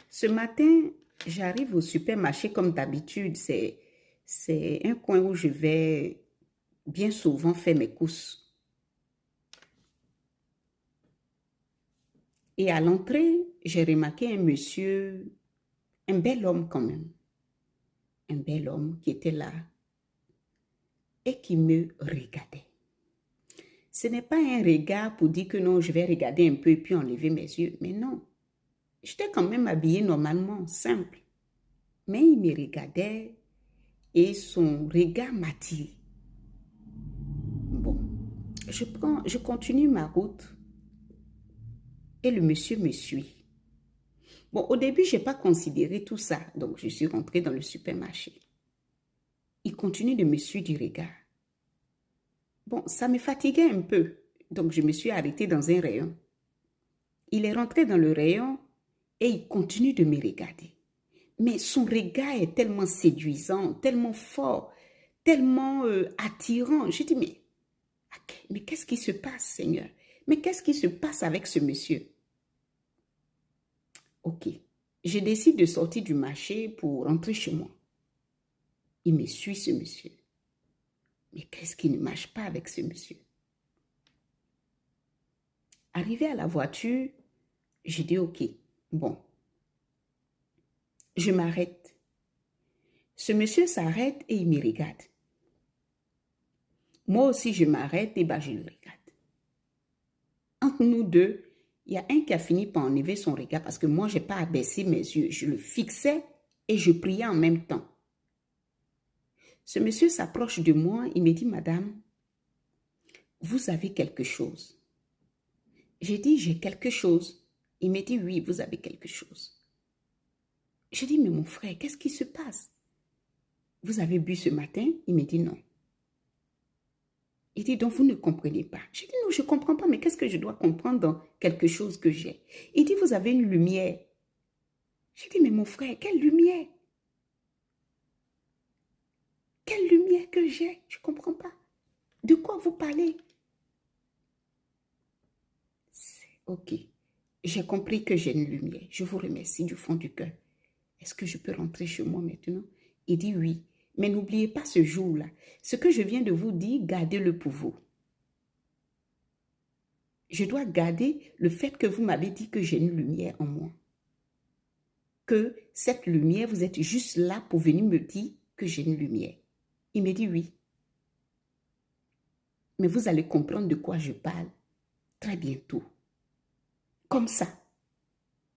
Ce matin, j'arrive au supermarché comme d'habitude. C'est un coin où je vais bien souvent faire mes courses. Et à l'entrée, j'ai remarqué un monsieur, un bel homme quand même, un bel homme qui était là et qui me regardait. Ce n'est pas un regard pour dire que non, je vais regarder un peu et puis enlever mes yeux. Mais non, j'étais quand même habillée normalement, simple. Mais il me regardait et son regard m'attire. Bon, je continue ma route et le monsieur me suit. Bon, au début, je n'ai pas considéré tout ça, donc je suis rentrée dans le supermarché. Il continue de me suivre du regard. Bon, ça me fatiguait un peu, donc je me suis arrêtée dans un rayon. Il est rentré dans le rayon et il continue de me regarder. Mais son regard est tellement séduisant, tellement fort, tellement attirant. Je dis, mais qu'est-ce qui se passe, Seigneur? Mais qu'est-ce qui se passe avec ce monsieur? Ok, je décide de sortir du marché pour rentrer chez moi. Il me suit, ce monsieur. Mais qu'est-ce qui ne marche pas avec ce monsieur? Arrivé à la voiture, je dis ok, bon, je m'arrête. Ce monsieur s'arrête et il me regarde. Moi aussi, je m'arrête et je le regarde. Entre nous deux, il y a un qui a fini par enlever son regard parce que moi, je n'ai pas abaissé mes yeux. Je le fixais et je priais en même temps. Ce monsieur s'approche de moi, il me dit, Madame, vous avez quelque chose. J'ai dit, j'ai quelque chose. Il me dit, oui, vous avez quelque chose. Je dis, mais mon frère, qu'est-ce qui se passe? Vous avez bu ce matin? Il me dit, non. Il dit, donc vous ne comprenez pas. Je dis, non, je ne comprends pas, mais qu'est-ce que je dois comprendre dans quelque chose que j'ai? Il dit, vous avez une lumière. Je dis, mais mon frère, quelle lumière? Quelle lumière que j'ai? Je ne comprends pas. De quoi vous parlez? Ok, j'ai compris que j'ai une lumière. Je vous remercie du fond du cœur. Est-ce que je peux rentrer chez moi maintenant? Il dit oui, mais n'oubliez pas ce jour-là. Ce que je viens de vous dire, gardez-le pour vous. Je dois garder le fait que vous m'avez dit que j'ai une lumière en moi. Que cette lumière, vous êtes juste là pour venir me dire que j'ai une lumière. Il me dit oui. Mais vous allez comprendre de quoi je parle très bientôt. Comme ça.